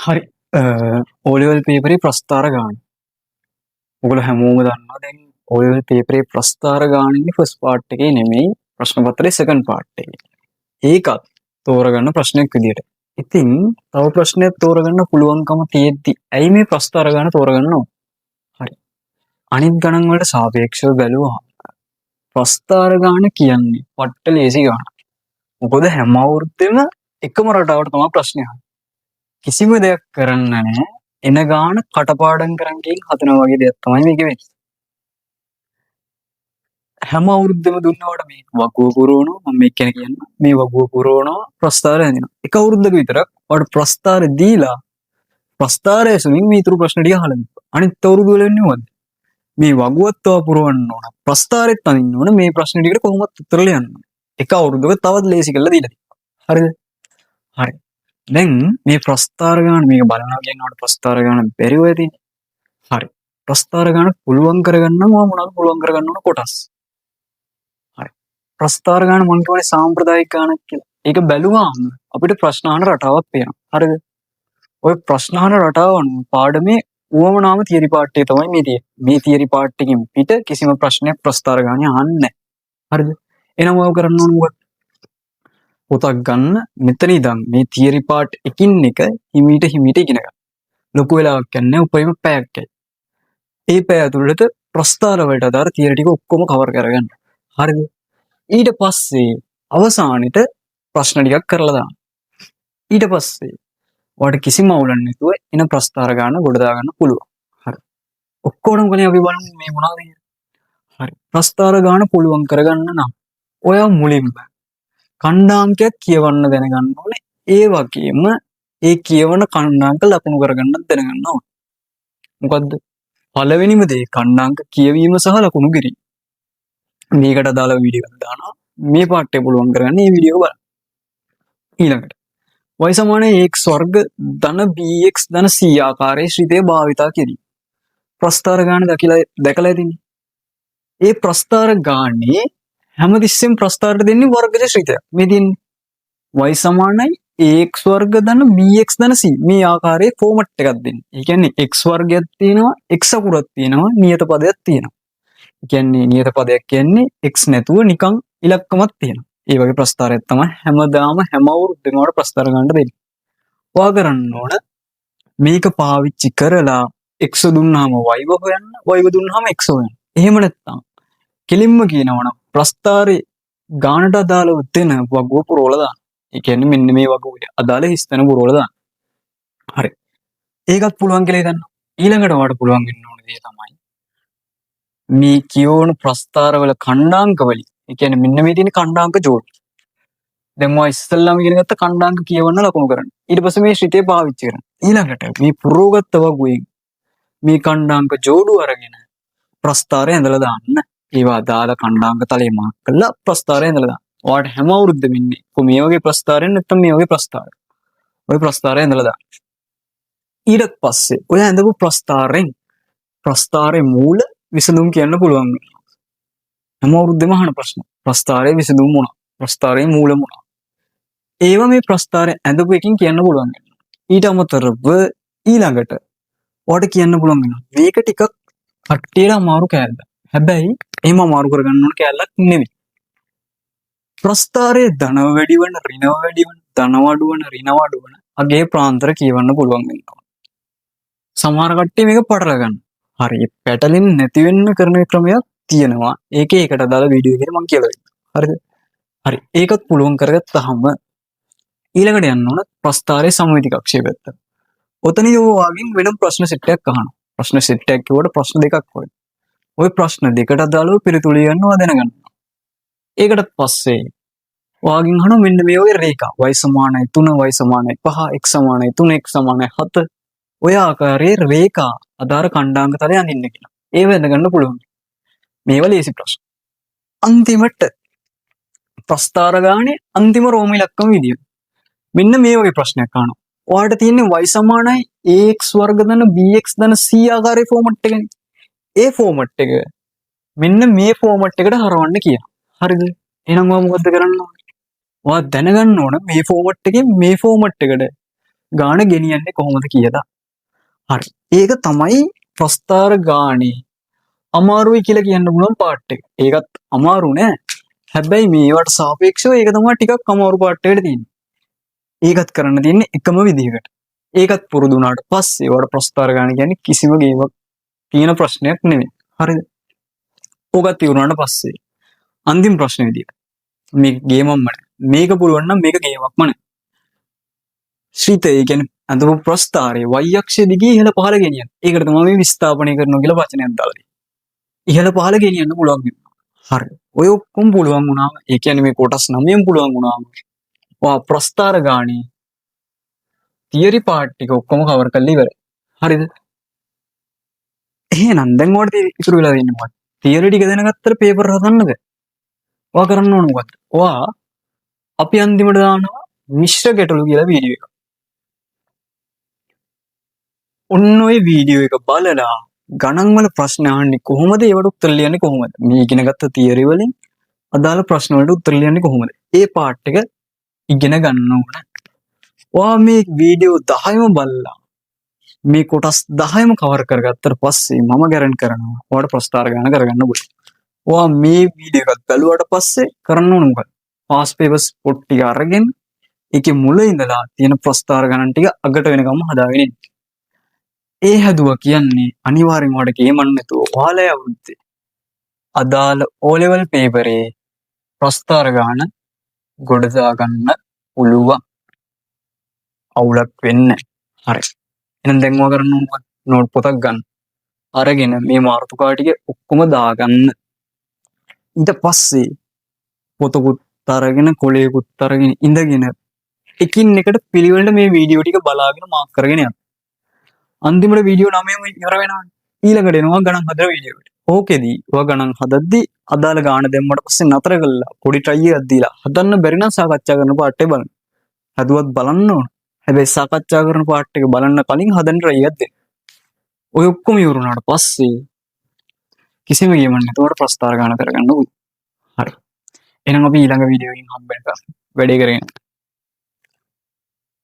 හරි ඕලෙවල් පේපරේ ප්‍රස්ථාර ගාන. ඔයගොල්ලෝ හැමෝම දන්නවා දැන් ඕලෙවල් පේපරේ ප්‍රස්ථාර ගානනේ ෆස්ට් පාර්ට් එකේ නෙමෙයි ප්‍රශ්න පත්‍රයේ සෙකන්ඩ් පාර්ට් එකේ. ඒකත් තෝරගන්න ප්‍රශ්නයක් විදියට. ඉතින් තව ප්‍රශ්නයක් තෝරගන්න පුළුවන්කම තියෙද්දි ඇයි මේ ප්‍රස්ථාර ගාන තෝරගන්න ඕන? හරි. අනිත් ගණන් වලට සාපේක්ෂව බැලුවහම ප්‍රස්ථාර ගාන කියන්නේ පට්ට ලේසි ගානක්. මොකද හැම අවුරුද්දෙම එකම රටාවට තමයි ප්‍රශ්නේ අහන්නේ. කිසිම දෙයක් කරන්න නැහැ. එන ගාන කටපාඩම් කරන් ගිහින් හදනවා වගේ දෙයක් තමයි මේක වෙන්නේ. හැම අවුරුද්දෙම දුන්නවට මේ වගුව පුරවනවා මම මේ කියන්නේ මේ වගුව පුරවනවා ප්‍රස්ථාර හැදෙනවා. එක අවුරුද්දක විතරක් ඔයාලට ප්‍රස්ථාර දීලා ප්‍රස්ථාරයේ සුමින් මේ ඊතුරු ප්‍රශ්න ටික අහලා දෙනවා. අනිත් අවුරුදු වල වෙන්නේ මොකද්ද? මේ වගුවත් තව පුරවන්න ඕන. ප්‍රස්ථාරෙත් අඳින්න ඕන. මේ ප්‍රශ්න ටිකට කොහොමද උත්තර ලියන්න ඕන. එක අවුරුද්දක තවත් ලේසි කරලා දීලා තියෙනවා. හරිද? හරි. දැන් මේ ප්‍රස්ථාර ගාන මේක බලනවා කියනකොට ප්‍රස්ථාර ගාන බැරිව ඇතිනේ. හරි. ප්‍රස්ථාර ගාන පුළුවන් කරගන්න මොනවද පුළුවන් කරගන්න ඕන කොටස්. හරි. ප්‍රස්ථාර ගාන මම කියන්නේ සාම්ප්‍රදායික ගානක් කියලා. ඒක බැලුවාම අපිට ප්‍රශ්න අහන රටාවක් පේනවා. හරිද? ওই ප්‍රශ්න අහන රටාව පාඩමේ උවමනාම තියරි පාර්ට් එක තමයි මේ තියෙන්නේ. මේ තියරි පාර්ට් එකකින් පිට කිසිම ප්‍රශ්නයක් ප්‍රස්ථාර ගානේ අහන්නේ නැහැ. හරිද? එහෙනම් ඔය කරන්න ඕන මොකක්ද? පොතක් ගන්න මෙතන ඉඳන් මේ තියරි පාර්ට් එකින් එක හිමීට ඉගෙන ගන්න. ලොකු වෙලාවක් යන්නේ උපරිම පැයක් ඇයි. ඒ පැය ඇතුළත ප්‍රස්ථාර වලට අදාළ තියරි ටික ඔක්කොම කවර් කරගන්න. හරිද? ඊට පස්සේ අවසානෙට ප්‍රශ්න ටිකක් කරලා දාන්න. ඊට පස්සේ ඔයාලට කිසිම අවුලක් නැතුව එන ප්‍රස්ථාර ගන්න ගොඩ දා ගන්න පුළුවන්. හරි. ඔක්කොම ගලේ අපි බලමු මේ මොනවද කියලා. හරි. ප්‍රස්ථාර ගන්න පුළුවන් කරගන්න නම් ඔයා මුලින්ම කණ්ඩාංකයක් කියවන්න දැනගන්න ඕනේ. ඒ වගේම ඒ කියවන කණ්ඩාංක ලකුණු කරගන්නත් දැනගන්න ඕනේ. මොකද්ද? පළවෙනිම දේ කණ්ඩාංක කියවීම සහ ලකුණු කිරීම. මේකට අදාළ වීඩියෝ එකක් දානවා. මේ පාඩේ පුළුවන් කරගන්න මේ වීඩියෝ එක බලන්න. ඊළඟට y සමාන x වර්ග ධන bx ධන c ආකාරයේ ශ්‍රිතය භාවිතා කිරීම. ප්‍රස්ථාර ගාන දැකලා ඇතිනේ. ඒ ප්‍රස්ථාර ගානේ හැමතිස්සෙම ප්‍රස්ථාරට දෙන්නේ වර්ගජ ශ්‍රිතයක්. මේ දෙන්නේ y සමානයි ax වර්ග ධන bx ධන c මේ ආකාරයේ ෆෝමැට් එකක් දෙන්නේ. ඒ කියන්නේ x වර්ගයක් තියෙනවා, x අකුරක් තියෙනවා, නියත පදයක් තියෙනවා. ඒ කියන්නේ නියත පදයක් කියන්නේ x නැතුව නිකන් ඉලක්කමක් තියෙනවා. ඒ වගේ ප්‍රස්ථාරයක් තමයි හැමදාම හැම අවුරුද්දෙම වල ප්‍රස්ථාර ගන්න දෙන්නේ. ඔයා කරන්න ඕන මේක පාවිච්චි කරලා x දුන්නාම y හොයන්න, y දුන්නාම x හොයන්න. එහෙම නැත්නම් කෙලින්ම කියනවනම් ප්‍රස්ථාරේ ගානට අදාළව දෙන වගුව පුරවලා දාන්න. ඒ කියන්නේ මෙන්න මේ වගුවේ අදාළ හිස්තැන පුරවලා දාන්න. හරි. ඒකත් පුළුවන් කියලා හිතන්න. ඊළඟට ඔයාලට පුළුවන් වෙන්න ඕන දේ තමයි මේ කියවන ප්‍රස්ථාරවල කණ්ඩාංක වලින්. ඒ කියන්නේ මෙන්න මේ තියෙන කණ්ඩාංක ජෝඩු. දැන් මම ඉස්සෙල්ලාම ඉගෙන ගත්ත කණ්ඩාංක කියවන්න ලකුණු කරන්න. ඊට පස්සේ මේ ශ්‍රිතය පාවිච්චි කරන්න. ඊළඟට මේ පුරවගත්ත වගුවෙන් මේ කණ්ඩාංක ජෝඩු අරගෙන ප්‍රස්ථාරය ඇඳලා දාන්න. ඒවා අදාළ කණ්ඩාංක තලයේ මාක් කරලා ප්‍රස්ථාරය ඇඳලා දාන්න. ඔයාලට හැම අවුරුද්දෙම ඉන්නේ මේ වගේ ප්‍රස්ථාරයක් නැත්නම් මේ වගේ ප්‍රස්ථාරයක්. ඔය ප්‍රස්ථාරය ඇඳලා දාන්න. ඊට පස්සේ ඔය ඇඳපු ප්‍රස්ථාරයේ මූල විසඳුම් කියන්න පුළුවන් වෙනවා. හැම අවුරුද්දෙම අහන ප්‍රශ්න. ප්‍රස්ථාරයේ විසඳුම් මොනවා? ප්‍රස්ථාරයේ මූල මොනවා? ඒවා මේ ප්‍රස්ථාරය ඇඳපු එකකින් කියන්න පුළුවන් වෙනවා. ඊට අමතරව ඊළඟට ඔයාලට කියන්න පුළුවන් වෙනවා. මේක ටිකක් කට්ටියට අමාරු කෑල්ලක්. හැබැයි එහෙම අමාරු කරගන්න ඕන කෑල්ලක් නෙමෙයි. ප්‍රස්ථාරයේ ධන වැඩි වෙන, ඍණ වැඩි වෙන, ධන අඩු වෙන, ඍණ අඩු වෙන අගේ ප්‍රාන්තර කියවන්න පුළුවන් වෙනවා. සමහර කට්ටිය මේක පටල ගන්න. හරි. පැටලෙන්නේ නැති වෙන්න කරන ක්‍රමයක් තියෙනවා. ඒකේ ඒකට අදාළ වීඩියෝ එකේ මම කියලා දෙන්නම්. හරිද? හරි. ඒකත් පුළුවන් කරගත්තාම ඊළඟට යන්න ඕන ප්‍රස්ථාරයේ සමමිති කක්ෂය පැත්ත. ඔතනදී ඔයාගෙන් වෙනම ප්‍රශ්න සෙට් එකක් අහනවා. ප්‍රශ්න සෙට් එකක් කියවට ප්‍රශ්න දෙකක් හොයන. ওই ප්‍රශ්න දෙකට අදාළව පිළිතුරු ලියන්නවා දැනගන්න. ඒකට පස්සේ ඔයාගෙන් අහනවා මෙන්න මේ වගේ රේඛා y සමානයි 3 y සමානයි 5 x සමානයි 3 x සමානයි 7 ඔය ආකාරයේ රේඛා අදාළ කණ්ඩාංක තලය අඳින්න කියලා. ඒ වෙනගන්න පුළුවන්. මේවා ලේසි ප්‍රශ්න. අන්තිමට ප්‍රස්ථාර ගානේ අන්තිම රෝම ඉලක්කම විදිය. මෙන්න මේ වගේ ප්‍රශ්නයක් අහනවා. ඔයාලට තියෙන්නේ y සමානයි ax වර්ග ධන bx ධන c ආකාරයේ ෆෝමැට් එකනේ. ඒ ෆෝමැට් එක මෙන්න මේ ෆෝමැට් එකට හරවන්න කියනවා. හරිද? එහෙනම් ඔයා මොකද්ද කරන්න ඕනේ? ඔයා දැනගන්න ඕන මේ ෆෝමැට් එකෙන් මේ ෆෝමැට් එකට ගාන ගෙනියන්නේ කොහොමද කියලා. හරි. ඒක තමයි ප්‍රස්ථාර ගානේ අමාරුයි කියලා කියන්න පුළුවන් පාර්ට් එක. ඒකත් අමාරු නෑ. හැබැයි මේවට සාපේක්ෂව ඒක තමයි ටිකක් අමාරු පාර්ට් එකට තියෙන්නේ. ඒකත් කරන්න තියෙන්නේ එකම විදිහකට. ඒකත් පුරුදු වුණාට පස්සේ වඩ ප්‍රස්ථාර ගාන කියන්නේ කිසිම ගේමක් තියෙන ප්‍රශ්නයක් නෙමෙයි. හරිද? ඕකත් ඉවරනාට පස්සේ අන්තිම ප්‍රශ්නේ විදියට මේ ගේමක්ම නෑ. මේක පුළුවන් නම් මේක ගේමක්ම නෑ. ශ්‍රිත ඒ කියන්නේ අඳපු ප්‍රස්ථාරයේ y අක්ෂය දිගේ ඉහළ පහළ ගෙනියන්න. ඒකට තමයි මේ විස්ථාපනය කරනවා කියලා වචනයක් දාලා තියෙන්නේ. ඉහළ පහළ ගෙනියන්න පුළුවන් වෙනවා. හරි. ඔය ඔක්කොම පුළුවන් වුණාම ඒ කියන්නේ මේ කොටස් 9න් පුළුවන් වුණාම ඔයා ප්‍රස්ථාර ගානේ තියරි පාර්ට් ටික ඔක්කොම කවර් කරලා ඉවරයි. හරිද? එහෙනම් දැන් ඔයාලට ඉතුරු වෙලා තියෙන්නේ මොකක්ද? තියරි ටික දැනගත්තට පේපර් හදන්නද? ඔයා කරන්න ඕන මොකක්ද? ඔයා අපි අන්තිමට දානවා මිශ්‍ර ගැටලු කියලා වීඩියෝ එකක්. ඔන්න ඔය වීඩියෝ එක බලලා ගණන් වල ප්‍රශ්න අහන්නේ කොහොමද? ඒවට උත්තර ලියන්නේ කොහොමද? මේ ඉගෙන ගත්ත තියරි වලින් අදාළ ප්‍රශ්න වලට උත්තර ලියන්නේ කොහොමද? ඒ පාර්ට් එක ඉගෙන ගන්න ඕන. ඔයා මේ වීඩියෝ 10ම බලලා මේ කොටස් 10ම කවර් කරගත්තට පස්සේ මම ගැරන්ටි කරනවා ඔයාලට ප්‍රස්ථාර ගාන කරගන්න පුළුවන්. ඔයා මේ වීඩියෝ එකත් බැලුවාට පස්සේ කරන්න ඕන මොකක්ද? පාස් පේපර්ස් පොත් ටික අරගෙන ඒකේ මුල ඉඳලා තියෙන ප්‍රස්ථාර ගණන් ටික අගට වෙනකම් හදාගෙන ඉන්න. ඒ හැදුවා කියන්නේ අනිවාර්යෙන් ඔයාලට ගේමක් නැතුව ඔයාලේ අවුරුද්දේ අදාළ O level පේපරේ ප්‍රස්ථාර ගාන ගොඩ දාගන්න පුළුවන්. අවුලක් වෙන්නේ නැහැ. හරි. එහෙනම් දැන් ඔයා කරන්න ඕන මොකක්ද? නෝට් පොතක් ගන්න. අරගෙන මේ මාතෘකා ටික ඔක්කොම දාගන්න. ඊට පස්සේ පොතකුත් අරගෙන කොලයකුත් අරගෙන ඉඳගෙන එකින් එකට පිළිවෙලට මේ වීඩියෝ ටික බලාගෙන මාක් කරගෙන යන්න. අන්තිමට වීඩියෝ 9ම ඉවර වෙනවා. ඊළඟට එනවා ගණන් හදන වීඩියෝ එකට. ඕකෙදී ඔයා ගණන් හදද්දී අදාළ ගාන දැම්මට පස්සේ නතර කළා පොඩි try එකක් දීලා හදන්න බැරි නම් සාකච්ඡා කරන පාර්ට් එක බලන්න. හදුවත් බලන්න ඕන. හැබැයි සාකච්ඡා කරන පාර්ට් එක බලන්න කලින් හදන්න try එකක් දෙන්න. ඔය ඔක්කොම ඉවර වුණාට පස්සේ කිසිම ගේමක් නැතුවට ප්‍රස්ථාර ගාන කරගන්න ඕනේ. හරි. එහෙනම් අපි ඊළඟ වීඩියෝ එකකින් හම්බ වෙනකම් වැඩේ කරගෙන